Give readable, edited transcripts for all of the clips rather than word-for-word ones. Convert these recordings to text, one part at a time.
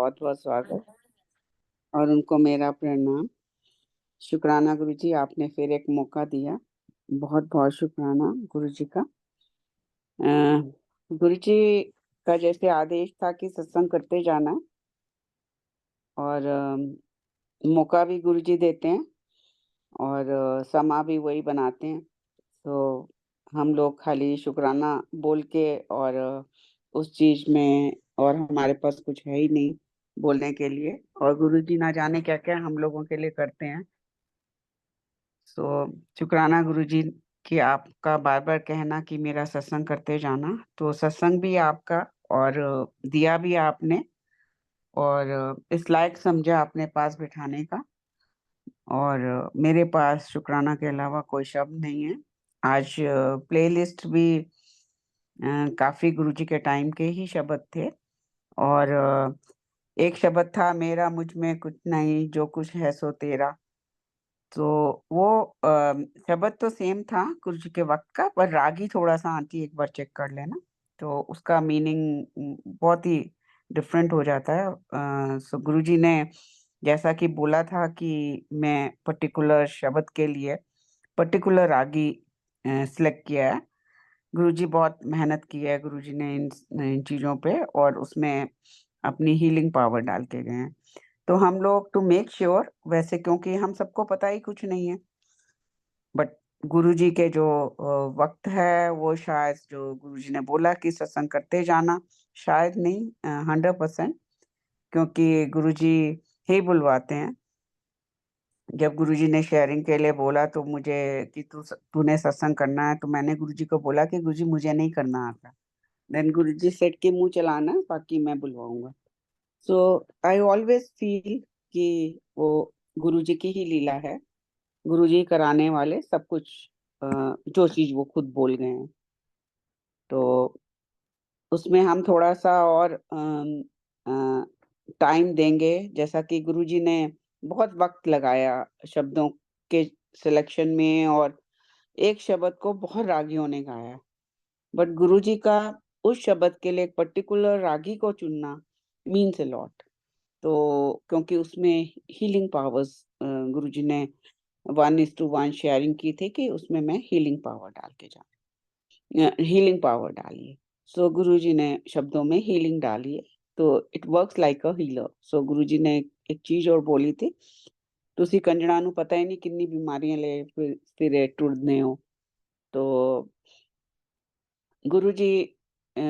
बहुत-बहुत स्वागत और उनको मेरा प्रणाम। शुक्राना गुरुजी, आपने फिर एक मौका दिया। बहुत-बहुत शुक्राना गुरुजी का। अ, गुरुजी का जैसे आदेश था कि सत्संग करते जाना और मौका भी गुरुजी देते हैं और समा भी वही बनाते हैं। तो हम लोग खाली शुक्राना बोल के और उस चीज़ में और हमारे पास कुछ है ही नहीं बोलने के लिए और गुरुजी ना जाने क्या-क्या हम लोगों के लिए करते हैं। सो शुक्राना गुरुजी कि आपका बार-बार कहना कि मेरा सत्संग करते जाना, तो सत्संग भी आपका और दिया भी आपने और इस लायक समझा अपने पास बिठाने का और मेरे पास शुक्राना के अलावा कोई शब्द नहीं है। आज प्लेलिस्ट भी काफ़ी गुरुजी के टाइम के ही शब्द थे और एक शब्द था मेरा मुझ में कुछ नहीं, जो कुछ है सो तेरा। तो वो शब्द तो सेम था गुरुजी के वक़्त का, पर राग ही थोड़ा-सा आंटी एक बार चेक कर लेना, तो उसका मीनिंग बहुत ही डिफरेंट हो जाता है। सो गुरुजी ने जैसा कि बोला था कि मैं पर्टिकुलर शब्द के लिए पर्टिकुलर रागी सेलेक्ट किया है। गुरुजी बहुत मेहनत की है, गुरुजी ने इन चीज़ों पे और उसमें अपनी हीलिंग पावर डाल के गए हैं। तो हम लोग टू मेक श्योर वैसे क्योंकि हम सबको पता ही कुछ नहीं है, बट गुरुजी के जो वक़्त है वो शायद जो गुरुजी ने बोला कि सत्संग करते जाना, शायद नहीं 100% क्योंकि गुरुजी ही बुलवाते हैं। जब गुरुजी ने शेयरिंग के लिए बोला तो मुझे कि तूने सत्संग करना है, तो मैंने गुरुजी को बोला कि गुरुजी मुझे नहीं करना आता। देन गुरुजी सेड कि मुँह चलाना बाकी मैं बुलवाऊँगा। सो आई ऑलवेज़ फील कि वो गुरुजी की ही लीला है। गुरुजी कराने वाले सब कुछ जो चीज़ वो खुद बोल गए हैं। तो उसमें हम थोड़ा-सा और अ, टाइम देंगे जैसा कि गुरुजी ने बहुत वक़्त लगाया शब्दों के सिलेक्शन में और एक शब्द को बहुत रागियों ने गाया। बट गुरुजी का उस शब्द के लिए एक पर्टिकुलर रागी को चुनना मीन्स अ लॉट। तो क्योंकि उसमें हीलिंग पावर्स गुरुजी ने 1:1 शेयरिंग की थी कि उसमें मैं हीलिंग पावर डाल के हीलिंग पावर डाली। सो गुरुजी ने शब्दों में हीलिंग डाली है, तो it works like a healer. So Guruji ने एक चीज़ और बोली थी, ਤੁਸੀਂ ਕੰਜਣਾ ਨੂੰ ਪਤਾ ਹੀ ਨਹੀਂ ਕਿੰਨੀ ਬਿਮਾਰੀਆਂ ਲੈ ਫਿਰੇ ਟੁਰਨੇ ਹੋ। तो गुरुजी अ,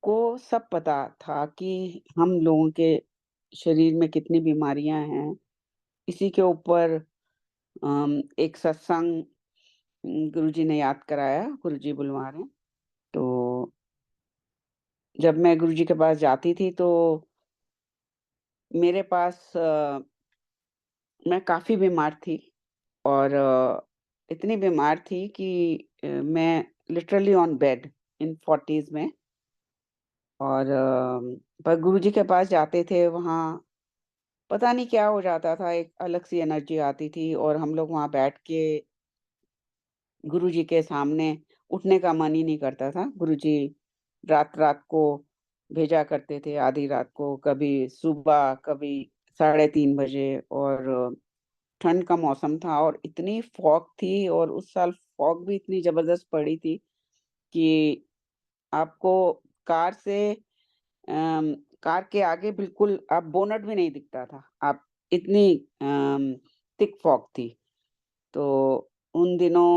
को सब पता था कि हम लोगों के शरीर में कितनी बीमारियां हैं। इसी के ऊपर एक सत्संग गुरुजी ने याद कराया, गुरुजी बुलवा रहे हैं। तो जब मैं गुरुजी के पास जाती थी तो मेरे पास मैं काफ़ी बीमार थी और इतनी बीमार थी कि मैं literally on bed in 40s में और पर गुरुजी के पास जाते थे, वहाँ पता नहीं क्या हो जाता था, एक अलग-सी एनर्जी आती थी और हम लोग वहाँ बैठ के गुरुजी के सामने उठने का मन ही नहीं करता था। गुरुजी रात-रात को भेजा करते थे, आधी रात को, कभी सुबह, कभी 3:30 बजे और ठंड का मौसम था और इतनी फॉग थी और उस साल फॉग भी इतनी ज़बरदस्त पड़ी थी कि आपको कार से कार के आगे बिल्कुल आप बोनट भी नहीं दिखता था। आप इतनी थिक फॉग थी। तो उन दिनों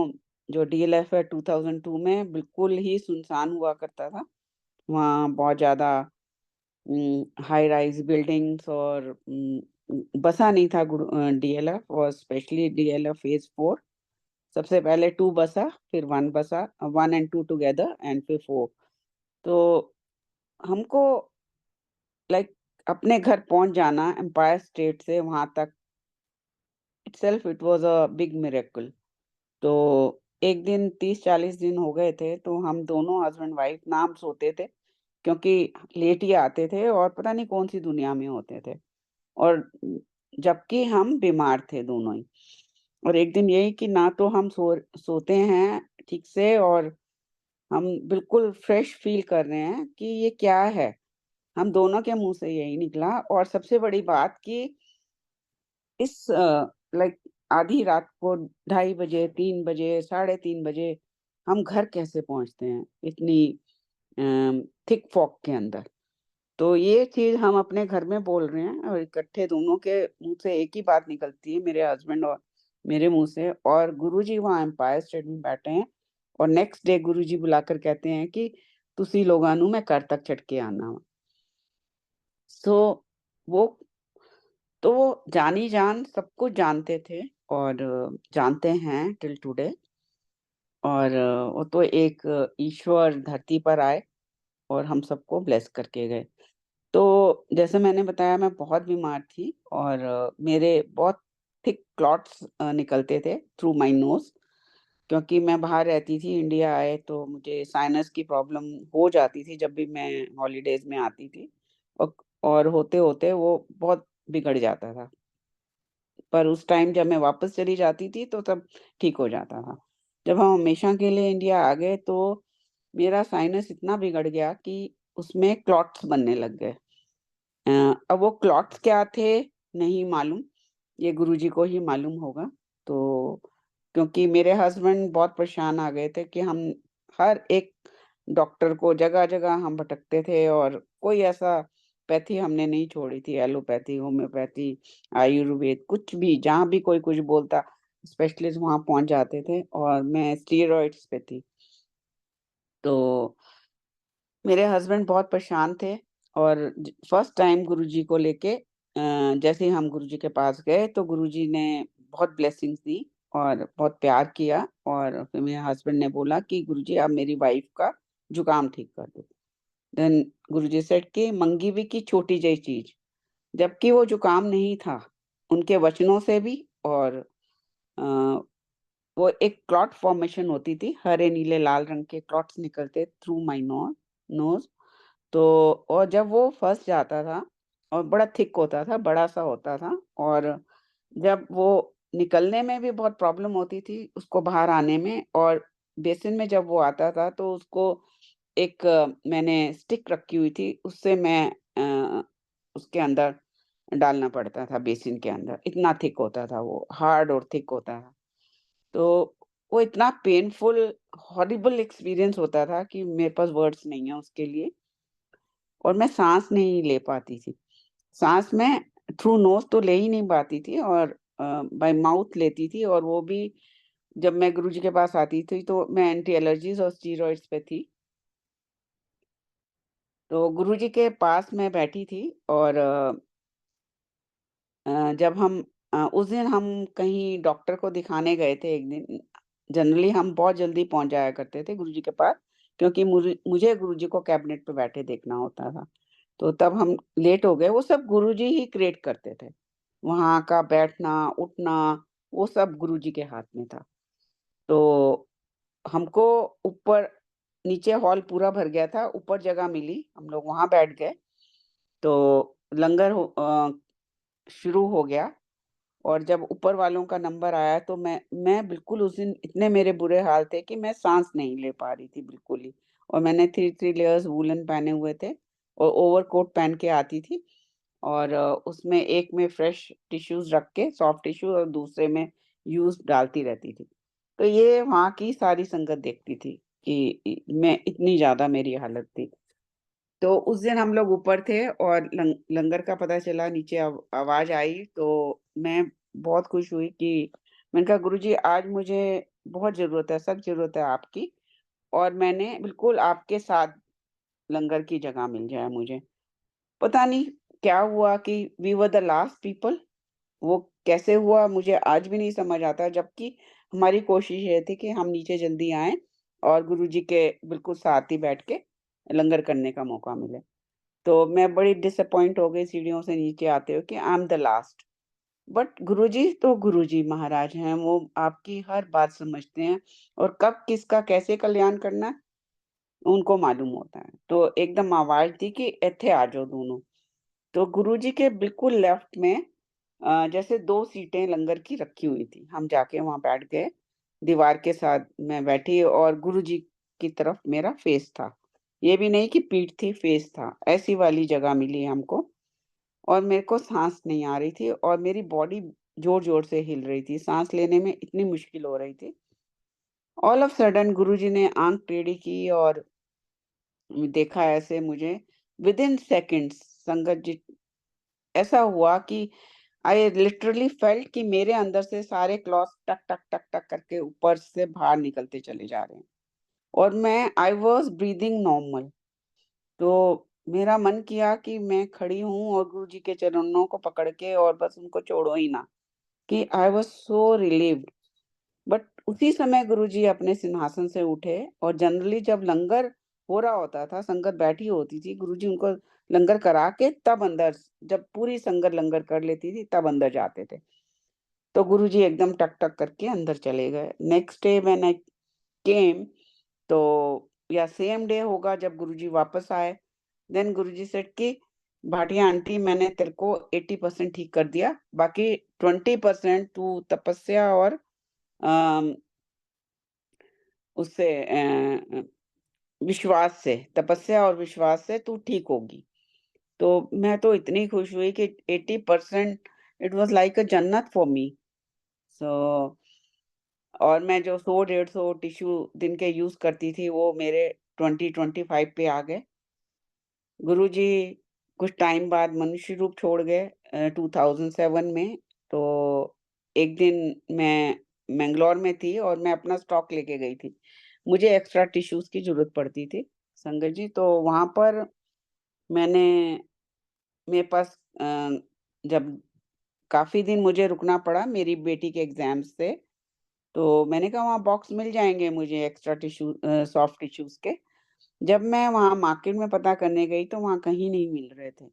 जो डीएलएफ है 2002 में बिल्कुल ही सुनसान हुआ करता था। वहाँ बहुत ज़्यादा हाई राइज़ बिल्डिंग्स और बसा नहीं था डीएलएफ और स्पेशली डीएलएफ फेज़ 4 सबसे पहले 2 बसा, फिर 1 बसा, 1 एंड 2 टुगेदर एंड फिर 4 तो हमको लाइक अपने घर पहुँच जाना एम्पायर स्टेट से वहाँ तक itself it was a big miracle. तो एक दिन 30-40 दिन हो गए थे, तो हम दोनों हस्बैंड वाइफ ना हम सोते थे, क्योंकि लेट ही आते थे और पता नहीं कौन-सी दुनिया में होते थे और जबकि हम बीमार थे दोनों ही। और एक दिन यही कि ना तो हम सोते हैं ठीक से और हम बिल्कुल फ्रेश फ़ील कर रहे हैं कि ये क्या है? हम दोनों के मुंह से यही निकला। और सबसे बड़ी बात कि इस लाइक आधी रात को 2:30 बजे, 3 बजे, 3:30 बजे हम घर कैसे पहुंचते हैं इतनी थिक फॉग के अंदर। तो ये चीज हम अपने घर में बोल रहे हैं और इकट्ठे दोनों के मुंह से एक ही बात निकलती है, मेरे हस्बैंड और मेरे मुंह से। और गुरुजी वहाँ एम्पायर स्टेट में बैठे हैं और नेक्स्ट डे गुरुजी बुलाकर कहते हैं कि तुसी लोगों ਨੂੰ मैं घर तक छड़ के आना वा। सो वो तो जानी जान सब कुछ जानते थे और जानते हैं टिल टुडे। और वो तो एक ईश्वर धरती पर आए और हम सबको ब्लेस करके गए। तो जैसे मैंने बताया मैं बहुत बीमार थी और मेरे बहुत थिक क्लॉट्स निकलते थे थ्रू माय नोज़, क्योंकि मैं बाहर रहती थी, इंडिया आए तो मुझे साइनस की प्रॉब्लम हो जाती थी जब भी मैं हॉलिडेज़ में आती थी। और होते-होते वो बहुत बिगड़ जाता था। पर उस टाइम जब मैं वापस चली जाती थी तो तब ठीक हो जाता था। जब हम हमेशा के लिए इंडिया आ गए तो मेरा साइनस इतना बिगड़ गया कि उसमें क्लॉट्स बनने लग गए। अब वो क्लॉट्स क्या थे नहीं मालूम, ये गुरुजी को ही मालूम होगा। तो क्योंकि मेरे हस्बैंड बहुत परेशान आ गए थे कि हम हर एक डॉक्टर को जगह-जगह हम भटकते थे और कोई ऐसा पैथी हमने नहीं छोड़ी थी, एलोपैथी, होम्योपैथी, आयुर्वेद, कुछ भी जहाँ भी कोई कुछ बोलता स्पेशलिस्ट वहाँ पहुँच जाते थे और मैं स्टेरॉइड्स पे थी। तो मेरे हस्बैंड बहुत परेशान थे और फर्स्ट टाइम गुरुजी को लेके जैसे ही हम गुरुजी के पास गए तो गुरुजी ने बहुत ब्लेसिंग्स दी और बहुत प्यार किया। और फिर मेरे हस्बैंड ने बोला कि गुरुजी आप मेरी वाइफ का जुकाम ठीक कर दो। देन गुरुजी सेड कि मंगी भी की छोटी जई चीज, जबकि वो जुकाम नहीं था। उनके वचनों से भी और अ, वो एक क्लॉट फॉर्मेशन होती थी, हरे नीले लाल रंग के क्लॉट्स निकलते थ्रू माय नोज। तो और जब वो फँस जाता था और बड़ा थिक होता था, बड़ा-सा होता था और जब वो निकलने में भी बहुत प्रॉब्लम होती थी, उसको बाहर आने में। और बेसिन में जब वो आता था तो उसको एक मैंने स्टिक रखी हुई थी, उससे मैं उसके अंदर डालना पड़ता था बेसिन के अंदर, इतना थिक होता था वो, हार्ड और थिक होता था। तो वो इतना पेनफुल हॉरिबल एक्सपीरियंस होता था कि मेरे पास वर्ड्स नहीं है उसके लिए। और मैं साँस नहीं ले पाती थी। साँस मैं थ्रू नोज़ तो ले ही नहीं पाती थी और बाय माउथ लेती थी। और वो भी जब मैं गुरुजी के पास आती थी तो मैं एंटी एलर्जीज़ और स्टेरॉइड्स पे थी। तो गुरुजी के पास मैं बैठी थी और जब हम उस दिन हम कहीं डॉक्टर को दिखाने गए थे एक दिन। जनरली हम बहुत जल्दी पहुँच जाया करते थे गुरुजी के पास, क्योंकि मुझे गुरुजी को कैबिनेट पे बैठे देखना होता था। तो तब हम लेट हो गए, वो सब गुरुजी ही क्रिएट करते थे। वहाँ का बैठना, उठना, वो सब गुरुजी के हाथ में था। तो हमको ऊपर नीचे हॉल पूरा भर गया था, ऊपर जगह मिली, हम लोग वहाँ बैठ गए। तो लंगर शुरू हो गया और जब ऊपर वालों का नंबर आया तो मैं बिल्कुल उस दिन इतने मेरे बुरे हाल थे कि मैं साँस नहीं ले पा रही थी बिल्कुल ही। और मैंने 3 लेयर्स वूलन पहने हुए थे और ओवरकोट पहन के आती थी। और उसमें एक में फ्रेश टिश्यूज़ रख के, सॉफ्ट टिश्यू, और दूसरे में यूज़्ड डालती रहती थी। तो ये वहाँ की सारी संगत देखती थी कि मैं इतनी ज़्यादा मेरी हालत थी। तो उस दिन हम लोग ऊपर थे और लंगर का पता चला, नीचे आवाज़ आई तो मैं बहुत खुश हुई कि मैंने कहा गुरुजी आज मुझे बहुत ज़रूरत है, सख्त ज़रूरत है आपकी। और मैंने बिल्कुल आपके साथ लंगर की जगह मिल जाए मुझे। पता नहीं क्या हुआ कि we were the last people. वो कैसे हुआ मुझे आज भी नहीं समझ आता, जबकि हमारी कोशिश ये थी कि हम नीचे जल्दी आएँ और गुरुजी के बिल्कुल साथ ही बैठ के लंगर करने का मौका मिले। तो मैं बड़ी डिसअपॉइंट हो गई सीढ़ियों से नीचे आते हुए कि I am the last. But गुरुजी तो गुरुजी महाराज हैं, वो आपकी हर बात समझते हैं और कब किसका कैसे कल्याण करना है, उनको मालूम होता है। तो एकदम आवाज़ दी कि इत्थे आ जाओ दोनों। तो गुरुजी के बिल्कुल लेफ्ट में जैसे 2 सीटें लंगर की रखी हुई थी। हम जाके वहाँ बैठ गए, दीवार के साथ मैं बैठी और गुरुजी की तरफ मेरा फेस था। ये भी नहीं कि पीठ थी, फेस था, ऐसी वाली जगह मिली हमको। और मेरे को साँस नहीं आ रही थी और मेरी बॉडी ज़ोर-ज़ोर से हिल रही थी, साँस लेने में इतनी मुश्किल हो रही थी। ऑल ऑफ सडन गुरुजी ने आँख टेढ़ी की और देखा ऐसे मुझे, विदिन सेकंड्स संगत जी, ऐसा हुआ कि आई लिटरली फेल्ट कि मेरे अंदर से सारे क्लॉथ्स टक, टक, टक, टक करके ऊपर से बाहर निकलते चले जा रहे हैं और मैं आई वाज़ ब्रीथिंग नॉर्मल। तो मेरा मन किया कि मैं खड़ी हूँ और गुरुजी के चरणों को पकड़ के और बस उनको छोड़ो ही ना, कि I was so relieved. But उसी समय गुरुजी अपने सिंहासन से उठे और जनरली जब लंगर हो रहा होता था, संगत बैठी होती थी, गुरुजी उनको लंगर करा के तब अंदर, जब पूरी संगत लंगर कर लेती थी, तब अंदर जाते थे। तो गुरुजी एकदम टक-टक करके अंदर चले गए। नेक्स्ट डे व्हेन आई केम, तो या सेम डे होगा जब गुरुजी वापस आए, देन गुरुजी सेड कि भाटिया आंटी, मैंने तेरे को 80% ठीक कर दिया, बाकी 20% तू तपस्या और अ, उससे विश्वास से, तपस्या और विश्वास से तू ठीक होगी। तो मैं तो इतनी खुश हुई कि 80% इट वाज़ लाइक अ जन्नत फॉर मी। सो और मैं जो 100 150 टिश्यू दिन के यूज़ करती थी, वो मेरे 20-25 पे आ गए। गुरुजी कुछ टाइम बाद मनुष्य रूप छोड़ गए 2007 में। तो एक दिन मैं मैंगलोर में थी और मैं अपना स्टॉक लेके गई थी। मुझे एक्स्ट्रा टिश्यूज़ की ज़रूरत पड़ती थी, संगत जी, तो वहाँ पर मैंने मेरे पास जब काफ़ी दिन मुझे रुकना पड़ा मेरी बेटी के एग्ज़ाम्स से, तो मैंने कहा वहाँ बॉक्स मिल जाएँगे मुझे एक्स्ट्रा सॉफ्ट टिश्यूज़ के। जब मैं वहाँ मार्केट में पता करने गई तो वहाँ कहीं नहीं मिल रहे थे।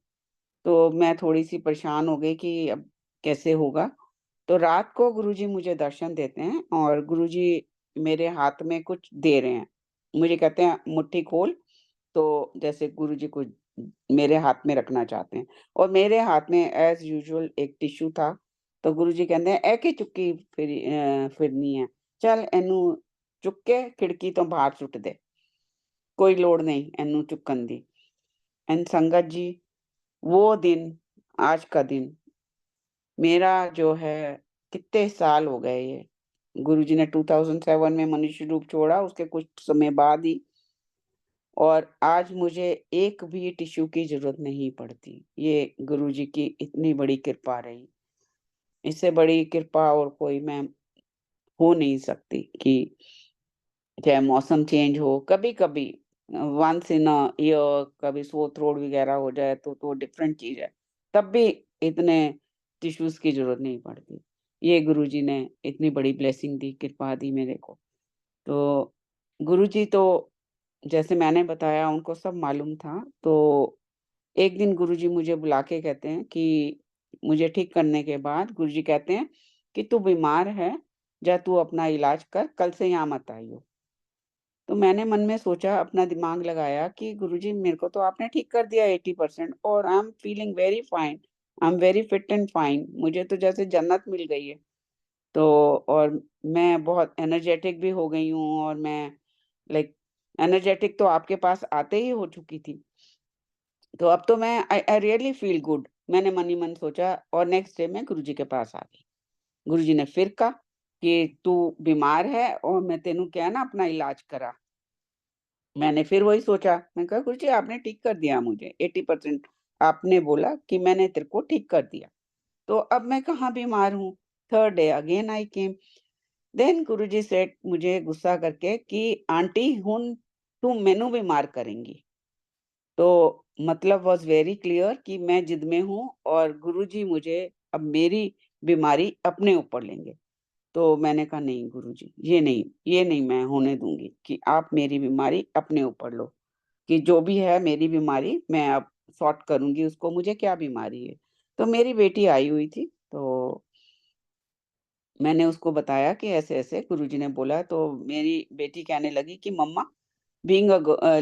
तो मैं थोड़ी-सी परेशान हो गई कि अब कैसे होगा? तो रात को गुरुजी मुझे दर्शन देते हैं और गुरुजी मेरे हाथ में कुछ दे रहे हैं। मुझे कहते हैं मुट्ठी खोल, तो जैसे गुरुजी कुछ मेरे हाथ में रखना चाहते हैं और मेरे हाथ में एज़ यूजुअल एक टिश्यू था। तो गुरुजी कहते हैं, "ए की चुक्की फिरनी है, ਚੱਲ ਇਹਨੂੰ ਚੁੱਕ ਕੇ खिड़की तो बाहर ਸੁੱਟ ਦੇ। कोई लोड़ नहीं ਇਹਨੂੰ चुकन दी।" एंड संगत जी, वो दिन, आज का दिन, मेरा जो है, कितने साल हो गए ये। गुरुजी ने 2007 में मनुष्य रूप छोड़ा, उसके कुछ समय बाद ही, और आज मुझे एक भी टिश्यू की ज़रूरत नहीं पड़ती। ये गुरुजी की इतनी बड़ी कृपा रही। इससे बड़ी कृपा और कोई मैं हो नहीं सकती कि चाहे मौसम चेंज हो, कभी-कभी वन्स इन अ ईयर कभी सोर थ्रोट वगैरह हो जाए तो डिफरेंट चीज़ है। तब भी इतने टिश्यूज़ की ज़रूरत नहीं पड़ती। ये गुरुजी ने इतनी बड़ी ब्लेसिंग दी, कृपा दी मेरे को। तो गुरुजी तो जैसे मैंने बताया उनको सब मालूम था। तो एक दिन गुरुजी मुझे बुला के कहते हैं कि मुझे ठीक करने के बाद गुरुजी कहते हैं कि तू बीमार है, जा तू अपना इलाज कर, कल से यहाँ मत आइयो। तो मैंने मन में सोचा, अपना दिमाग लगाया कि गुरुजी मेरे को तो आपने ठीक कर दिया 80% और I am feeling very fine, I am very fit and fine, मुझे तो जैसे जन्नत मिल गई है। तो और मैं बहुत एनर्जेटिक भी हो गई हूँ और मैं लाइक एनर्जेटिक तो आपके पास आते ही हो चुकी थी। तो अब तो मैं आई आई रियली फील गुड, मैंने मन ही मन सोचा और नेक्स्ट डे मैं गुरुजी के पास आ गई। गुरुजी ने फिर कहा कि तू बीमार है और मैं तेनू क्या है ना अपना इलाज करा। मैंने फिर वही सोचा, मैंने कहा गुरुजी आपने ठीक कर दिया मुझे 80%, आपने बोला कि मैंने तेरे को ठीक कर दिया। तो अब मैं कहाँ बीमार हूँ? Third day again I came, then Guruji said मुझे गुस्सा करके कि आंटी हुन तू मैनू बीमार करेंगी। तो मतलब वाज़ वेरी क्लियर कि मैं जिद में हूँ और गुरुजी मुझे अब मेरी बीमारी अपने ऊपर लेंगे। तो मैंने कहा नहीं गुरुजी, ये नहीं मैं होने दूँगी कि आप मेरी बीमारी अपने ऊपर लो, कि जो भी है मेरी बीमारी मैं अब सॉर्ट करूँगी उसको, मुझे क्या बीमारी है। तो मेरी बेटी आई हुई थी, तो मैंने उसको बताया कि ऐसे-ऐसे गुरुजी ने बोला, तो मेरी बेटी कहने लगी कि मम्मा, बीइंग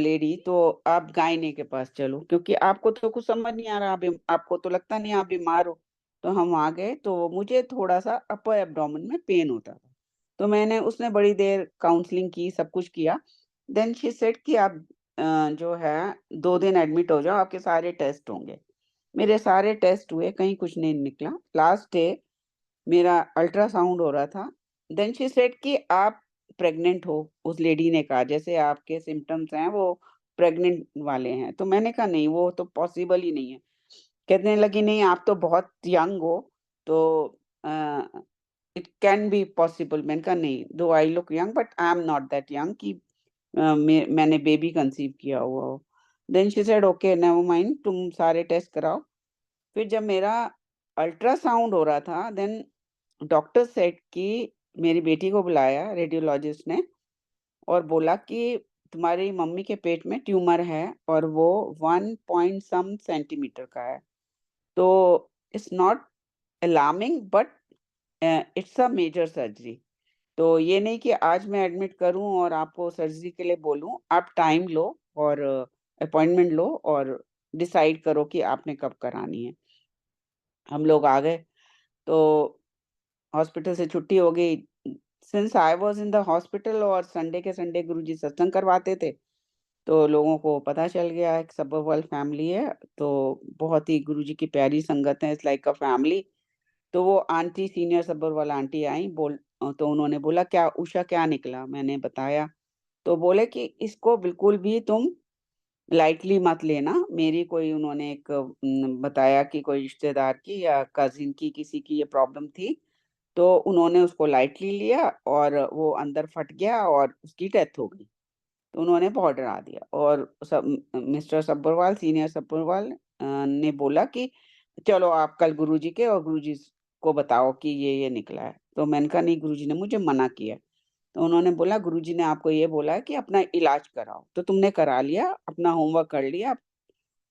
लेडी तो आप गायने के पास चलो, क्योंकि आपको तो कुछ समझ नहीं आ रहा, आपको तो लगता नहीं आप बीमार हो। तो हम वहाँ गए तो मुझे थोड़ा-सा अपर एब्डोमेन में पेन होता था। तो उसने बड़ी देर काउंसलिंग की, सब कुछ किया। देन शी सेड कि आप जो है 2 दिन एडमिट हो जाओ, आपके सारे टेस्ट होंगे। मेरे सारे टेस्ट हुए, कहीं कुछ नहीं निकला। लास्ट डे मेरा अल्ट्रासाउंड हो रहा था। देन शी सेड कि आप प्रेग्नेंट हो। उस लेडी ने कहा जैसे आपके सिम्पटम्स हैं वो प्रेग्नेंट वाले हैं। तो मैंने कहा नहीं, वो तो पॉसिबल ही नहीं है। कहने लगी नहीं, आप तो बहुत यंग हो, तो इट कैन बी पॉसिबल। मैंने कहा नहीं, though I look young but I am not that young कि मैंने बेबी कंसीव किया हुआ हो। Then she said okay never mind, तुम सारे टेस्ट कराओ। फिर जब मेरा अल्ट्रासाउंड हो रहा था, देन डॉक्टर सेड कि मेरी बेटी को बुलाया रेडियोलॉजिस्ट ने और बोला कि तुम्हारी मम्मी के पेट में ट्यूमर है और वो 1 पॉइंट सम सेंटीमीटर का है। तो it's not alarming but it's a major surgery. तो ये नहीं कि आज मैं एडमिट करूं और आपको सर्जरी के लिए बोलूं, आप टाइम लो और अपॉइंटमेंट लो और डिसाइड करो कि आपने कब करानी है। हम लोग आ गए, तो हॉस्पिटल से छुट्टी हो गई। Since I was in the hospital और संडे के संडे गुरुजी सत्संग करवाते थे, तो लोगों को पता चल गया एक सब्बरवाल फैमिली है, तो बहुत ही गुरुजी की प्यारी संगत है, इट्स लाइक अ फैमिली। तो वो आंटी सीनियर सब्बरवाल आंटी आई, तो उन्होंने बोला क्या उषा क्या निकला? मैंने बताया, तो बोले कि इसको बिल्कुल भी तुम लाइटली मत लेना। मेरी कोई उन्होंने एक बताया कि कोई रिश्तेदार की या कजिन की किसी की ये प्रॉब्लम थी, तो उन्होंने उसको लाइटली लिया और वो अंदर फट गया और उसकी डेथ हो गई। तो उन्होंने बहुत डरा दिया और मिस्टर सब्बरवाल सीनियर सब्बरवाल ने बोला कि चलो आप कल गुरुजी के और गुरुजी को बताओ कि ये निकला है। तो मैंने कहा नहीं, गुरुजी ने मुझे मना किया। तो उन्होंने बोला गुरुजी ने आपको ये बोला है कि अपना इलाज कराओ, तो तुमने करा लिया, अपना होमवर्क कर लिया।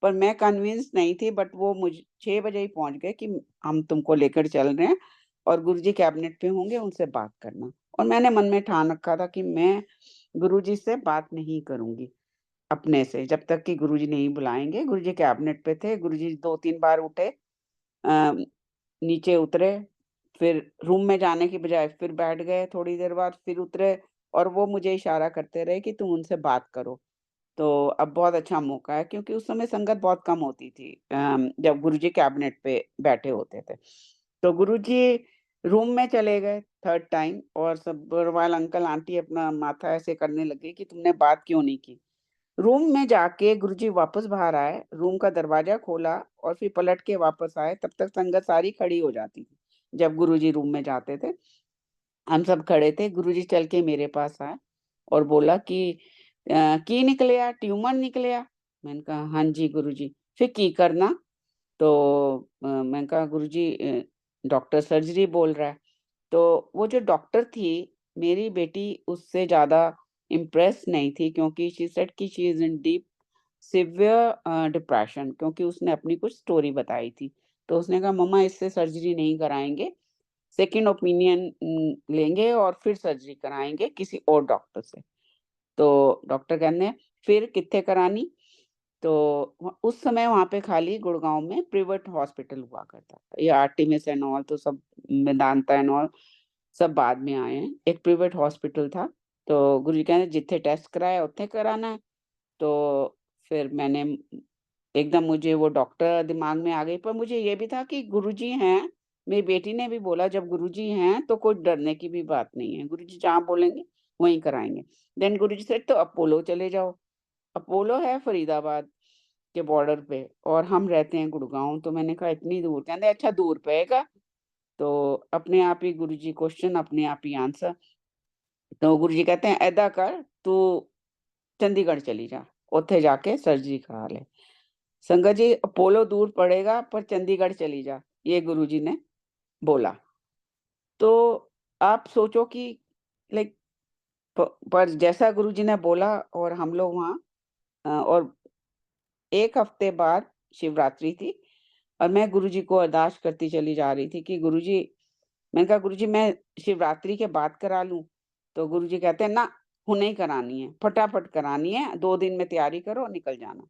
पर मैं कन्विंस नहीं थी, बट वो मुझे 6 बजे ही पहुँच गए कि हम तुमको लेकर चल रहे हैं और गुरुजी कैबिनेट पे होंगे, उनसे बात करना। और मैंने मन में ठान रखा था कि मैं गुरुजी से बात नहीं करूँगी अपने से, जब तक कि गुरुजी नहीं बुलाएँगे। गुरुजी कैबिनेट पे थे, गुरुजी 2-3 बार उठे, अ, नीचे उतरे, फिर रूम में जाने की बजाय फिर बैठ गए, थोड़ी देर बाद फिर उतरे और वो मुझे इशारा करते रहे कि तुम उनसे बात करो। तो अब बहुत अच्छा मौका है क्योंकि उस समय संगत बहुत कम होती थी, जब गुरुजी कैबिनेट पे बैठे होते थे। तो गुरुजी रूम में चले गए थर्ड टाइम और सब्बरवाल अंकल आंटी अपना माथा ऐसे करने लगे कि तुमने बात क्यों नहीं की? रूम में जाके गुरुजी वापस बाहर आए, रूम का दरवाजा खोला और फिर पलट के वापस आए, तब तक संगत सारी खड़ी हो जाती थी, जब गुरुजी रूम में जाते थे। हम सब खड़े थे, गुरुजी चल के मेरे पास आए और बोला कि की निकलिया, ट्यूमर निकलिया? मैंने कहा हाँ जी गुरुजी। फिर की करना? तो मैंने कहा गुरुजी डॉक्टर सर्जरी बोल रहा है। तो वो जो डॉक्टर थी, मेरी बेटी उससे ज़्यादा इम्प्रेस नहीं थी क्योंकि शी सेड कि she is in deep severe depression, क्योंकि उसने अपनी कुछ स्टोरी बताई थी। तो उसने कहा मम्मा इससे सर्जरी नहीं कराएँगे, सेकंड ओपिनियन लेंगे और फिर सर्जरी कराएँगे किसी और डॉक्टर से। तो डॉक्टर कहने फिर कित्थे करानी? तो उस समय वहाँ पे खाली गुड़गाँव में प्राइवेट हॉस्पिटल हुआ करता था। ये आर्टेमिस एंड ऑल तो सब, मेदांता एंड ऑल सब बाद में आए हैं। एक प्राइवेट हॉस्पिटल था, तो गुरुजी कहते जिथे टेस्ट कराया उत्थे कराना है। तो फिर मैंने एकदम मुझे वो डॉक्टर दिमाग में आ गई, पर मुझे ये भी था कि गुरुजी हैं, मेरी बेटी ने भी बोला जब गुरुजी हैं तो कोई डरने की भी बात नहीं है, गुरुजी जहाँ बोलेंगे वहीं कराएँगे। देन गुरुजी सेड तो अपोलो चले जाओ। अपोलो है फरीदाबाद के बॉर्डर पे और हम रहते हैं गुड़गाँव। तो मैंने कहा इतनी दूर? कहते अच्छा दूर पएगा। तो अपने आप ही गुरुजी क्वेश्चन अपने आप ही आंसर। तो गुरुजी कहते हैं ऐदा कर तू चंडीगढ़ चली जा, उत्थे जाके सर्जरी करा ले। संगत जी अपोलो दूर पड़ेगा पर चंडीगढ़ चली जा, ये गुरुजी ने बोला। तो आप सोचो कि लाइक पर जैसा गुरुजी ने बोला और हम लोग वहाँ और 1 हफ्ते बाद शिवरात्रि थी और मैं गुरुजी को अरदास करती चली जा रही थी कि गुरुजी, मैंने कहा गुरुजी मैं शिवरात्रि के बाद करा लूँ? तो गुरुजी कहते हैं ना, हुने ही करानी है, फटाफट करानी है, 2 दिन में तैयारी करो निकल जाना।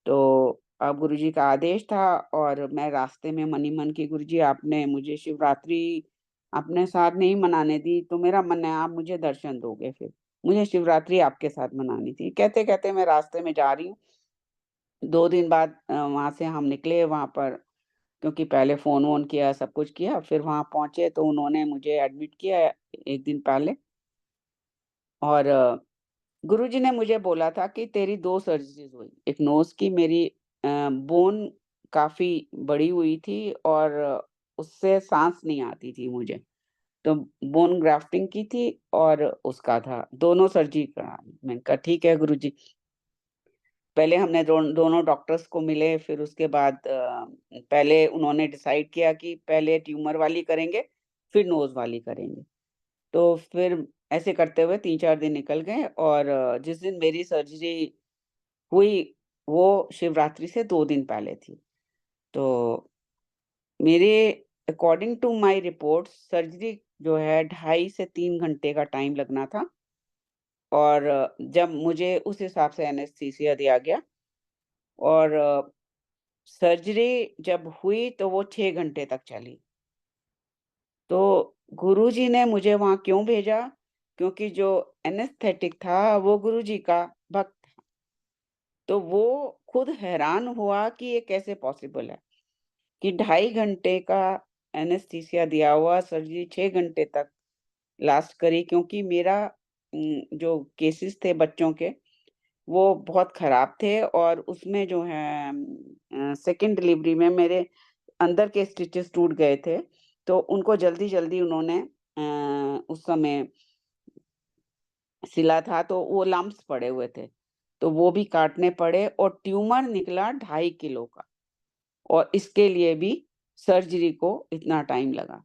तो अब गुरुजी का आदेश था और मैं रास्ते में मन ही मन की गुरुजी आपने मुझे शिवरात्रि अपने साथ नहीं मनाने दी, तो मेरा मन है आप मुझे दर्शन दोगे फिर। मुझे शिवरात्रि आपके साथ मनानी थी। कहते-कहते मैं रास्ते में जा रही हूँ, 2 दिन बाद वहाँ से हम निकले वहाँ पर, क्योंकि पहले फ़ोन-वोन किया, सब कुछ किया, फिर वहाँ पहुँचे तो उन्होंने मुझे एडमिट किया 1 दिन पहले। और गुरुजी ने मुझे बोला था कि तेरी 2 सर्जरीज़ हुई। एक नोज़ की मेरी बोन काफ़ी बड़ी हुई थी और उससे साँस नहीं आती थी मुझे। तो बोन ग्राफ्टिंग की थी और उसका था, दोनों सर्जरी करा ली। मैंने कहा ठीक है गुरुजी। पहले हमने दोनों डॉक्टर्स को मिले, फिर उसके बाद पहले उन्होंने डिसाइड किया कि पहले ट्यूमर वाली करेंगे, फिर नोज़ वाली करेंगे। तो फिर ऐसे करते हुए 3-4 दिन निकल गए और जिस दिन मेरी सर्जरी हुई, वो शिवरात्रि से 2 दिन पहले थी। तो मेरे according to my reports surgery जो है 2.5 से 3 घंटे का टाइम लगना था और जब मुझे उस हिसाब से एनेस्थीसिया दिया गया और सर्जरी जब हुई तो वो 6 घंटे तक चली। तो गुरुजी ने मुझे वहाँ क्यों भेजा? क्योंकि जो एनेस्थेटिक था वो गुरुजी का भक्त था। तो वो खुद हैरान हुआ कि ये कैसे पॉसिबल है कि 2.5 घंटे का एनेस्थीसिया दिया हुआ सर्जरी 6 घंटे तक लास्ट करी, क्योंकि मेरा जो केसेस थे बच्चों के वो बहुत खराब थे और उसमें जो है सेकंड डिलीवरी में मेरे अंदर के स्टिचेस टूट गए थे, तो उनको जल्दी-जल्दी उन्होंने उस समय सिला था तो वो लम्प्स पड़े हुए थे, तो वो भी काटने पड़े और ट्यूमर निकला 2.5 किलो का और इसके लिए भी सर्जरी को इतना टाइम लगा।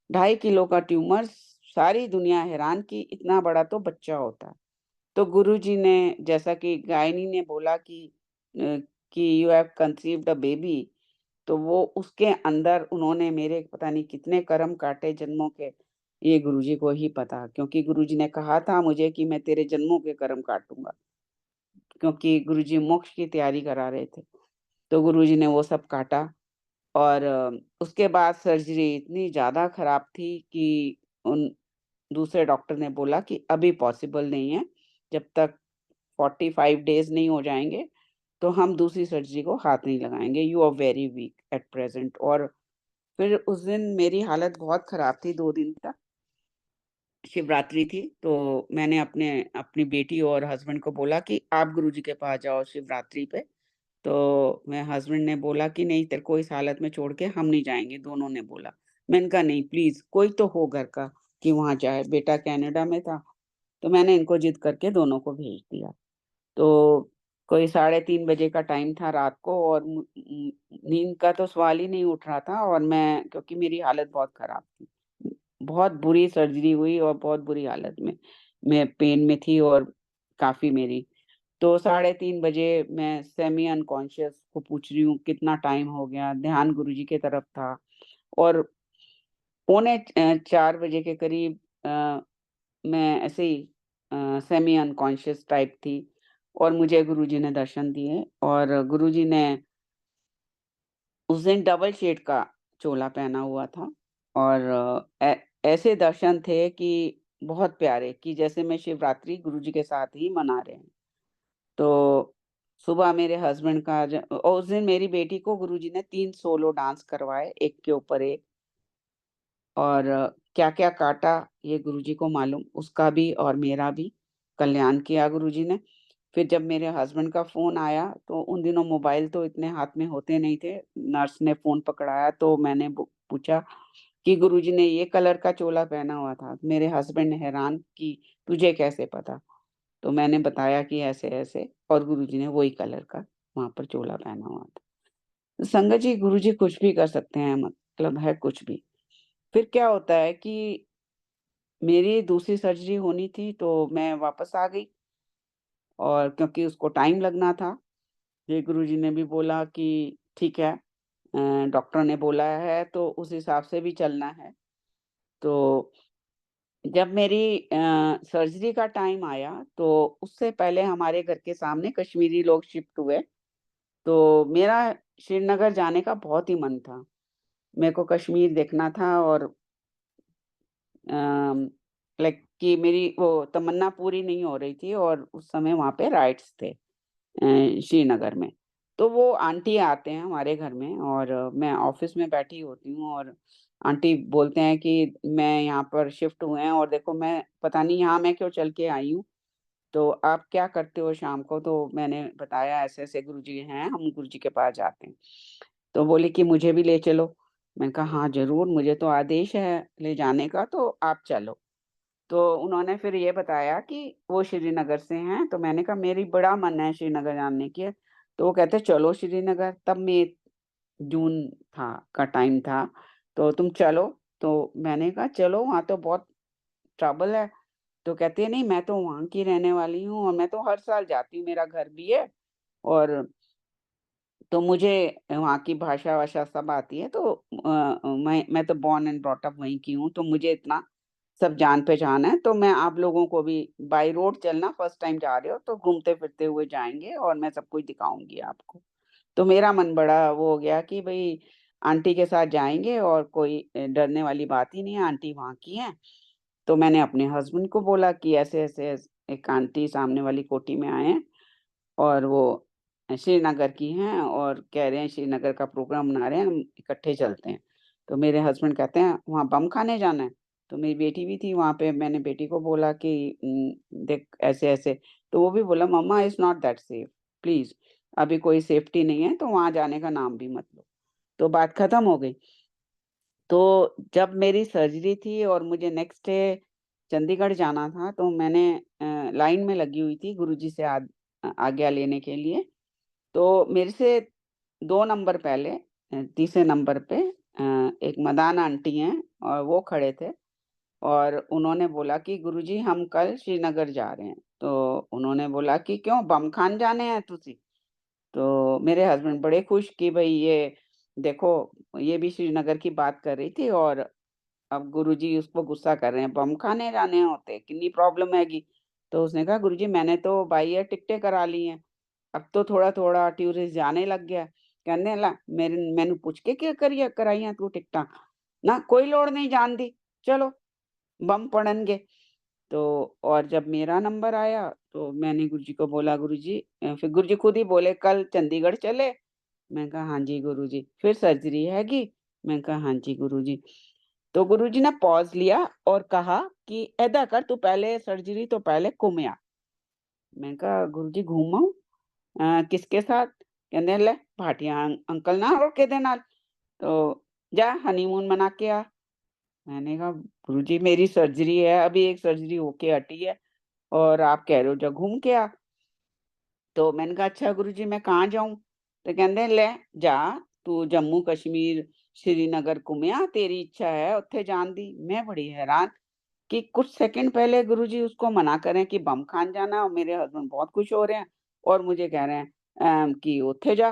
2.5 किलो का ट्यूमर, सारी दुनिया हैरान कि इतना बड़ा तो बच्चा होता है। तो गुरुजी ने जैसा कि गायनी ने बोला अ, कि you have conceived a baby, तो वो उसके अंदर उन्होंने मेरे पता नहीं कितने कर्म काटे जन्मों के, ये गुरुजी को ही पता, क्योंकि गुरुजी ने कहा था मुझे कि मैं तेरे जन्मों के कर्म काटूँगा, क्योंकि गुरुजी मोक्ष की तैयारी करा रहे थे। तो गुरुजी ने वो सब काटा और उसके बाद सर्जरी इतनी ज़्यादा खराब थी कि उन दूसरे डॉक्टर ने बोला कि अभी पॉसिबल नहीं है, जब तक 45 डेज़ नहीं हो जाएँगे, तो हम दूसरी सर्जरी को हाथ नहीं लगाएँगे, you are very weak at present. और फिर उस दिन मेरी हालत बहुत खराब थी 2 दिन तक, शिवरात्रि थी, तो मैंने अपनी बेटी और हस्बैंड को बोला कि आप गुरुजी के पास जाओ शिवरात्रि पे। तो मेरे हस्बैंड ने बोला कि नहीं तेरे को इस हालत में छोड़ के हम नहीं जाएँगे, दोनों ने बोला। मैंने कहा नहीं प्लीज़ कोई तो हो घर का कि वहाँ जाए, बेटा कनाडा में था, तो मैंने इनको जिद करके दोनों को भेज दिया। तो कोई साढ़े 3 बजे का टाइम था रात को और नींद का तो सवाल ही नहीं उठ रहा था और मैं, क्योंकि मेरी हालत बहुत खराब थी। बहुत बुरी सर्जरी हुई और बहुत बुरी हालत में मैं पेन में थी और काफ़ी मेरी। तो साढ़े 3 बजे मैं सेमी अनकॉन्शियस को पूछ रही हूँ कितना टाइम हो गया, ध्यान गुरुजी की तरफ था और पौने 4 बजे के करीब मैं ऐसे ही सेमी अनकॉन्शियस टाइप थी और मुझे गुरुजी ने दर्शन दिए और गुरुजी ने उस दिन डबल शेड का चोला पहना हुआ था और ऐसे दर्शन थे कि बहुत प्यारे, कि जैसे मैं शिवरात्रि गुरुजी के साथ ही मना रहे हैं। तो सुबह मेरे हस्बैंड का और उस दिन मेरी बेटी को गुरुजी ने 3 सोलो डांस करवाए, एक के ऊपर एक। और क्या-क्या काटा ये गुरुजी को मालूम, उसका भी और मेरा भी कल्याण किया गुरुजी ने। फिर जब मेरे हस्बैंड का फ़ोन आया, तो उन दिनों मोबाइल तो इतने हाथ में होते नहीं थे। नर्स ने फ़ोन पकड़ाया तो मैंने बु पूछा कि गुरुजी ने ये कलर का चोला पहना हुआ था। मेरे हस्बैंड ने हैरान कि तुझे कैसे पता? तो मैंने बताया कि ऐसे-ऐसे और गुरुजी ने वही कलर का वहाँ पर चोला पहना हुआ था। तो संगत जी, गुरुजी कुछ भी कर सकते हैं, मतलब है कुछ भी। फिर क्या होता है कि मेरी दूसरी सर्जरी होनी थी तो मैं वापस आ गई और क्योंकि उसको टाइम लगना था, ये गुरुजी ने भी बोला कि ठीक है, डॉक्टर ने बोला है तो उस हिसाब से भी चलना है। तो जब मेरी सर्जरी का टाइम आया तो उससे पहले हमारे घर के सामने कश्मीरी लोग शिफ्ट हुए, तो मेरा श्रीनगर जाने का बहुत ही मन था। मेरे को कश्मीर देखना था और लाइक कि मेरी वो तमन्ना पूरी नहीं हो रही थी और उस समय वहाँ पे राइट्स थे श्रीनगर में। तो वो आंटी आते हैं हमारे घर में और मैं ऑफ़िस में बैठी होती हूँ और आंटी बोलते हैं कि मैं यहाँ पर शिफ्ट हुए हैं और देखो मैं पता नहीं यहाँ मैं क्यों चल के आई हूँ, तो आप क्या करते हो शाम को? तो मैंने बताया ऐसे-ऐसे गुरुजी हैं, हम गुरुजी के पास जाते हैं। तो बोली कि मुझे भी ले चलो। मैंने कहा हाँ ज़रूर, मुझे तो आदेश है ले जाने का तो आप चलो। तो उन्होंने फिर ये बताया कि वो श्रीनगर से हैं, तो मैंने कहा मेरी बड़ा मन है श्रीनगर जाने की। तो वो कहते चलो श्रीनगर, तब मई जून था का टाइम था, तो तुम चलो। तो मैंने कहा चलो वहाँ तो बहुत ट्रबल है। तो कहती है नहीं मैं तो वहाँ की रहने वाली हूँ और मैं तो हर साल जाती हूँ, मेरा घर भी है और तो मुझे वहाँ की भाषा-वाषा सब आती है, तो मैं तो बोर्न एंड ब्रॉट अप वहीं की हूँ, तो मुझे इतना सब जान-पहचान है, तो मैं आप लोगों को भी बाय रोड चलना, फर्स्ट टाइम जा रहे हो तो घूमते-फिरते हुए जाएँगे और मैं सब कुछ दिखाऊँगी आपको। तो मेरा मन बड़ा वो हो गया कि भई आंटी के साथ जाएँगे और कोई डरने वाली बात ही नहीं है, आंटी वहाँ की हैं। तो मैंने अपने हस्बैंड को बोला कि ऐसे-ऐसे एक आंटी सामने वाली कोठी में आए हैं और वो श्रीनगर की हैं और कह रहे हैं श्रीनगर का प्रोग्राम बना रहे हैं, हम इकट्ठे चलते हैं। तो मेरे हस्बैंड कहते हैं, "वहाँ बम खाने जाना है?" तो मेरी बेटी भी थी वहाँ पे, मैंने बेटी को बोला कि देख ऐसे-ऐसे, तो वो भी बोला, "mama it's not that safe, please, अभी कोई सेफ्टी नहीं है, तो वहाँ जाने का नाम भी मत लो।" तो बात खत्म हो गई। तो जब मेरी सर्जरी थी और मुझे नेक्स्ट डे चंडीगढ़ जाना था, तो मैंने लाइन में लगी हुई थी गुरुजी से आज्ञा लेने के लिए। तो मेरे से 2 नंबर पहले तीसरे नंबर पे एक मदान आंटी हैं और वो खड़े थे और उन्होंने बोला कि गुरुजी हम कल श्रीनगर जा रहे हैं। तो उन्होंने बोला कि क्यों बम खान जाने हैं तुसी? तो मेरे हस्बैंड बड़े खुश कि भई ये देखो ये भी श्रीनगर की बात कर रही थी और अब गुरुजी उसको गुस्सा कर रहे हैं, बम खाने जाने होते, कितनी प्रॉब्लम हैगी। तो उसने कहा गुरुजी मैंने तो बाई एयर टिकटें करा ली हैं, अब तो थोड़ा-थोड़ा टूरिस्ट जाने लग गया। कहंदे लै मैनू पुछ के क्या कराइयां तू टिकटां? ना कोई लोड़ नहीं जान दी, चलो बम पड़नगे। तो और जब मेरा नंबर आया तो मैंने गुरुजी को बोला गुरुजी फिर गुरुजी खुद ही बोले कल चंडीगढ़ चले? मैं कहा हाँ जी गुरुजी। फिर सर्जरी हैगी? मैं कहा हाँ जी गुरुजी। तो गुरुजी ने पॉज़ लिया और कहा कि ऐदा कर तू पहले सर्जरी तो पहले घूम आ। मैं कहा गुरुजी घूम आऊँ? किसके साथ? कहंदे ले भाटिया अंकल ना और किहदे नाल? तो जा हनीमून मना के आ। मैंने कहा गुरुजी मेरी सर्जरी है, अभी एक सर्जरी होके हटी है और आप कह रहे हो जा घूम के आ। तो मैंने कहा अच्छा गुरुजी मैं कहाँ जाऊँ? तो कहंदे ले जा तू जम्मू कश्मीर, श्रीनगर घूमिया तेरी इच्छा है उत्थे जान दी। मैं बड़ी हैरान कि कुछ सेकंड पहले गुरुजी उसको मना कर रहे हैं कि बम खान जाना और मेरे हस्बैंड बहुत खुश हो रहे हैं और मुझे कह रहे हैं कि उत्थे जा।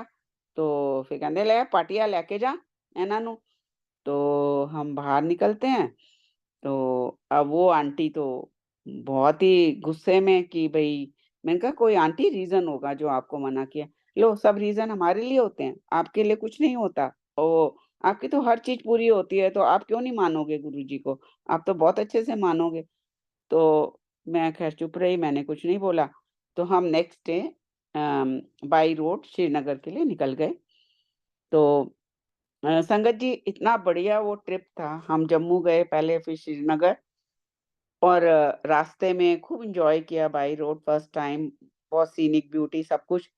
तो फिर कहंदे ले पाटिया लेके जा इन्हां नू। तो हम बाहर निकलते हैं, तो अब वो आंटी तो बहुत ही गुस्से में कि भई मैंने कहा कोई आंटी रीज़न होगा जो आपको मना किया। लो सब रीज़न हमारे लिए होते हैं, आपके लिए कुछ नहीं होता। ओ आपकी तो हर चीज़ पूरी होती है, तो आप क्यों नहीं मानोगे गुरुजी को? आप तो बहुत अच्छे से मानोगे। तो मैं ख़ैर चुप रही, मैंने कुछ नहीं बोला। तो हम next day by road Srinagar के लिए निकल गए। तो संगत जी इतना बढ़िया वो ट्रिप था। हम जम्मू गए पहले फिर श्रीनगर और रास्ते में खूब एन्जॉय किया बाय रोड फर्स्ट टाइम, बहुत सीनिक ब्यूटी सब कुछ।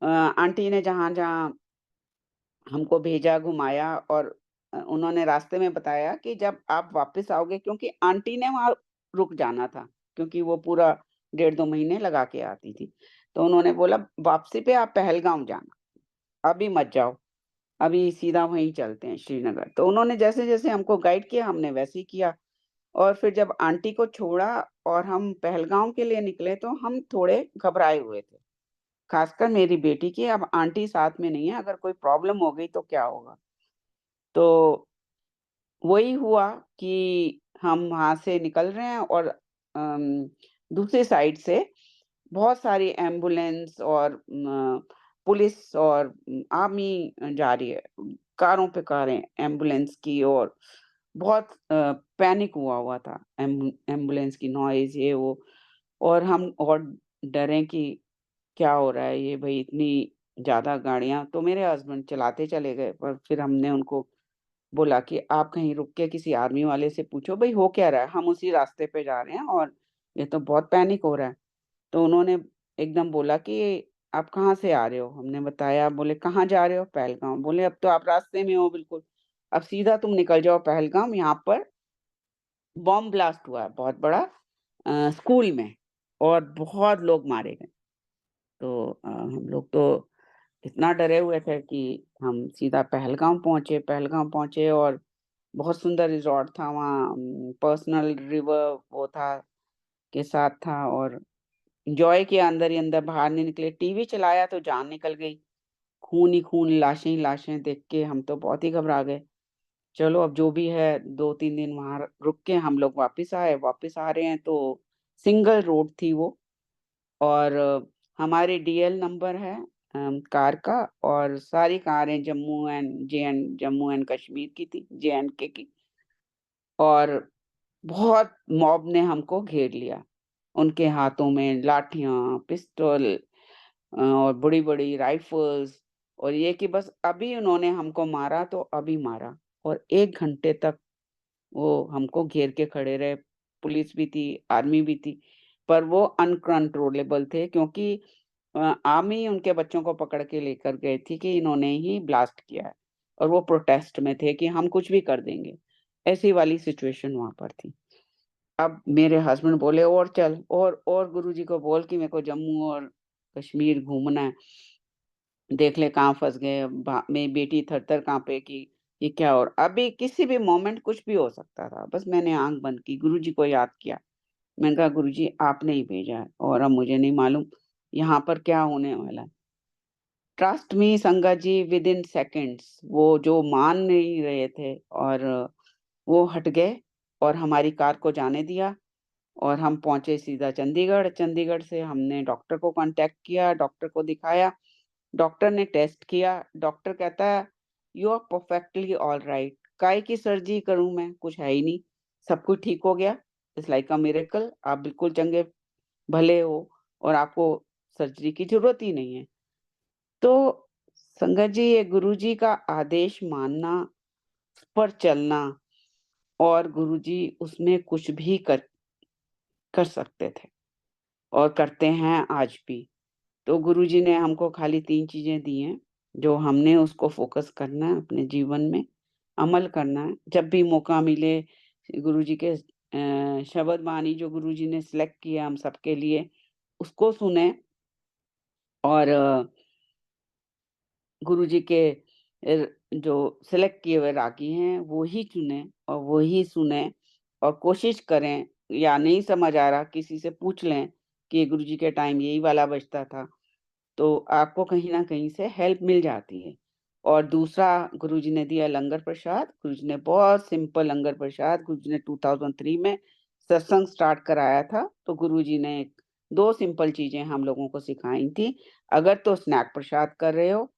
आंटी ने जहाँ-जहाँ हमको भेजा, घुमाया और उन्होंने रास्ते में बताया कि जब आप वापस आओगे क्योंकि आंटी ने वहाँ रुक जाना था, क्योंकि वो पूरा डेढ़ 2 महीने लगा के आती थी। तो उन्होंने बोला वापसी पे आप पहलगाम जाना, अभी मत जाओ, अभी सीधा वहीं चलते हैं श्रीनगर। तो उन्होंने जैसे-जैसे हमको गाइड किया हमने वैसे ही किया और फिर जब आंटी को छोड़ा और हम पहलगाम के लिए निकले तो हम थोड़े घबराए हुए थे। खासकर मेरी बेटी की अब आंटी साथ में नहीं है, अगर कोई प्रॉब्लम हो गई तो क्या होगा? तो वही हुआ कि हम वहाँ से निकल रहे हैं और अम, दूसरी साइड से बहुत सारी एम्बुलेंस और पुलिस और आर्मी जा रही है। कारों पे कारें एम्बुलेंस की और बहुत पैनिक हुआ था, एम्बुलेंस की नॉइज़ ये वो, और हम और डरे कि क्या हो रहा है ये भई, इतनी ज़्यादा गाड़ियाँ। तो मेरे हस्बैंड चलाते चले गए, पर फिर हमने उनको बोला कि आप कहीं रुक के किसी आर्मी वाले से पूछो भई हो क्या रहा है? हम उसी रास्ते पे जा रहे हैं और ये तो बहुत पैनिक हो रहा है। तो उन्होंने एकदम बोला कि आप कहाँ से आ रहे हो? हमने बताया, बोले कहाँ जा रहे हो? पहलगाँव। बोले अब तो आप रास्ते में हो बिल्कुल, अब सीधा तुम निकल जाओ पहलगाम, यहाँ पर बॉम्ब ब्लास्ट हुआ है बहुत बड़ा, स्कूल में, और बहुत लोग मारे गए। तो हम लोग तो इतना डरे हुए थे कि हम सीधा पहलगाम पहुँचे और बहुत सुंदर रिज़ॉर्ट था वहाँ, पर्सनल रिवर वो था, के साथ था, और एन्जॉय किया अंदर ही अंदर, बाहर नहीं निकले। टीवी चलाया तो जान निकल गई। खून ही खून, लाशें ही लाशें देख के हम तो बहुत ही घबरा गए। चलो अब जो भी है, 2-3 दिन वहाँ रुक के हम लोग वापस आए। वापस आ रहे हैं तो सिंगल रोड थी वो, और हमारे डीएल नंबर है कार का, और सारी कारें जम्मू एंड कश्मीर की थी, जे-एंड-के की। और बहुत मॉब ने हमको घेर लिया। उनके हाथों में लाठियाँ, पिस्टल, और बड़ी-बड़ी राइफ़ल्स, और ये कि बस अभी उन्होंने हमको मारा तो अभी मारा, और 1 घंटे तक वो हमको घेर के खड़े रहे। पुलिस भी थी, आर्मी भी थी, पर वो अनकंट्रोलेबल थे, क्योंकि आर्मी उनके बच्चों को पकड़ के लेकर गई थी कि इन्होंने ही ब्लास्ट किया है, और वो प्रोटेस्ट में थे कि हम कुछ भी कर देंगे। ऐसी वाली सिचुएशन वहाँ पर थी। अब मेरे हस्बैंड बोले और चल, और गुरुजी को बोल कि मेरे को जम्मू और कश्मीर घूमना है। देख ले कहाँ फँस गए। मेरी बेटी थर-थर काँपे कि ये क्या, और अभी किसी भी मोमेंट कुछ भी हो सकता था। बस मैंने आँख बंद की, गुरुजी को याद किया। मैंने कहा गुरुजी आपने ही भेजा है, और अब मुझे नहीं मालूम यहाँ पर क्या होने वाला है। ट्रस्ट मी संगत जी, विदिन सेकंड्स वो जो मान नहीं रहे थे, और वो हट गए और हमारी कार को जाने दिया, और हम पहुँचे सीधा चंडीगढ़। चंडीगढ़ से हमने डॉक्टर को कॉन्टैक्ट किया, डॉक्टर को दिखाया। डॉक्टर ने टेस्ट किया, डॉक्टर कहता है, "यू आर परफेक्टली ऑलराइट।" काहे की सर्जरी करूँ मैं? कुछ है ही नहीं। सब कुछ ठीक हो गया। It's like a miracle. आप बिल्कुल चंगे भले हो, और आपको सर्जरी की ज़रूरत ही नहीं है। तो संगत जी, ये गुरुजी का आदेश मानना, उस पर चलना, और गुरुजी उसमें कुछ भी कर कर सकते थे, और करते हैं आज भी। तो गुरुजी ने हमको खाली 3 चीज़ें दी हैं, जो हमने उसको फ़ोकस करना है अपने जीवन में, अमल करना है। जब भी मौका मिले, गुरुजी के शब्द बानी जो गुरुजी ने सिलेक्ट किया हम सबके लिए, उसको सुनें, और गुरुजी के जो सिलेक्ट किए हुए रागी हैं, वो ही चुनें और वो ही सुनें, और कोशिश करें, या नहीं समझ आ रहा, किसी से पूछ लें कि गुरुजी के टाइम यही वाला बजता था। तो आपको कहीं न कहीं से हेल्प मिल जाती है। और दूसरा, गुरुजी ने दिया लंगर प्रसाद। गुरुजी ने बहुत सिंपल लंगर प्रसाद, गुरुजी ने 2003 में सत्संग स्टार्ट कराया था, तो गुरुजी ने 2 सिंपल चीज़ें हम लोगों को सिखाई थी। अगर तो स्नैक प्रसाद कर रहे हो,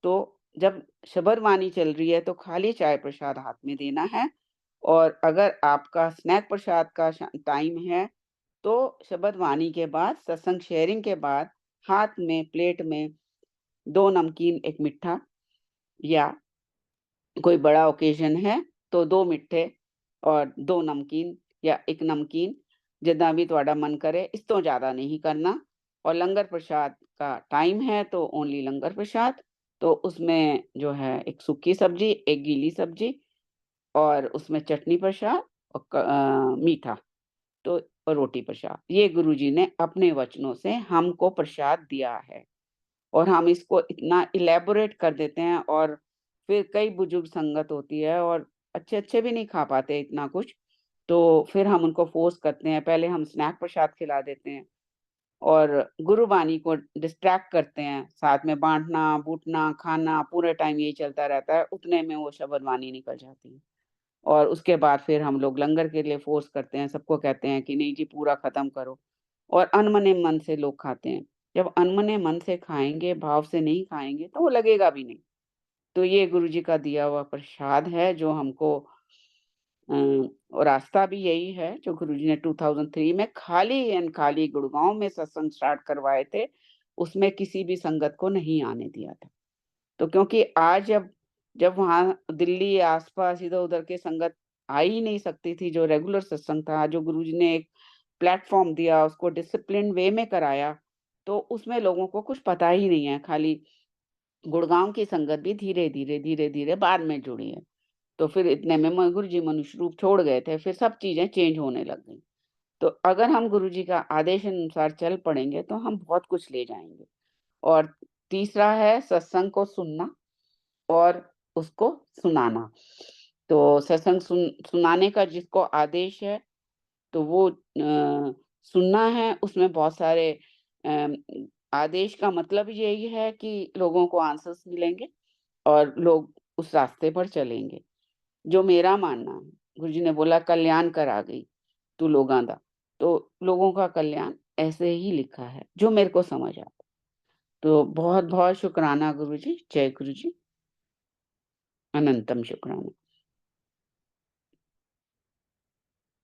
तो जब शबद वाणी चल रही है तो खाली चाय प्रसाद हाथ में देना है, और अगर आपका स्नैक प्रसाद का टाइम है, तो शबद वाणी के बाद, सत्संग शेयरिंग के बाद, हाथ में प्लेट में 2 नमकीन, 1 मिट्ठा, या कोई बड़ा ओकेज़न है तो 2 मिट्ठे और 2 नमकीन, या 1 नमकीन, जितना भी ਤੁਹਾਡਾ मन करे, इस तो ज़्यादा नहीं करना। और लंगर प्रसाद का टाइम है तो ओनली लंगर प्रसाद, तो उसमें जो है 1 सूखी सब्ज़ी, 1 गीली सब्ज़ी, और उसमें चटनी प्रसाद, और मीठा, तो और रोटी प्रसाद। ये गुरुजी ने अपने वचनों से हमको प्रसाद दिया है। और हम इसको इतना इलैबोरेट कर देते हैं, और फिर कई बुजुर्ग संगत होती है, और अच्छे-अच्छे भी नहीं खा पाते इतना कुछ, तो फिर हम उनको फ़ोर्स करते हैं। पहले हम स्नैक प्रसाद खिला देते हैं, और गुरुबानी को डिस्ट्रैक्ट करते हैं, साथ में बाँटना-बूटना, खाना, पूरे टाइम यही चलता रहता है, उतने में वो शबद वाणी निकल जाती है। और उसके बाद फिर हम लोग लंगर के लिए फ़ोर्स करते हैं, सबको कहते हैं कि नहीं जी पूरा ख़त्म करो, और अनमने मन से लोग खाते हैं। जब अनमने मन से खाएँगे, भाव से नहीं खाएँगे, तो वो लगेगा भी नहीं। तो ये गुरुजी का दिया हुआ प्रसाद है, जो हमको और रास्ता भी यही है जो गुरुजी ने 2003 में खाली एंड खाली गुड़गाँव में सत्संग स्टार्ट करवाए थे, उसमें किसी भी संगत को नहीं आने दिया था। तो क्योंकि आज जब वहाँ दिल्ली आस-पास इधर-उधर के संगत आ ही नहीं सकती थी, जो रेगुलर सत्संग था, जो गुरुजी ने एक प्लेटफ़ॉर्म दिया, उसको डिसिप्लिन्ड वे में कराया, तो उसमें लोगों को कुछ पता ही नहीं है, खाली गुड़गाँव की संगत भी धीरे-धीरे, धीरे-धीरे बाद में जुड़ी है। तो फिर इतने में गुरुजी मनुष्य रूप छोड़ गए थे, फिर सब चीज़ें चेंज होने लग गई। तो अगर हम गुरुजी का आदेश अनुसार चल पड़ेंगे, तो हम बहुत कुछ ले जाएँगे। और तीसरा है सत्संग को सुनना और उसको सुनाना। तो सत्संग सुनाने का जिसको आदेश है, तो वो सुनना है, उसमें बहुत सारे अम, आदेश का मतलब यही है कि लोगों को आंसर्स मिलेंगे और लोग उस रास्ते पर चलेंगे। जो मेरा मानना है, गुरुजी ने बोला कल्याण कर आ गई, तू लोगां दा। तो लोगों का कल्याण ऐसे ही लिखा है, जो मेरे को समझ आता। तो बहुत-बहुत शुकराना गुरुजी, जय गुरुजी, अनंतम शुक्राना।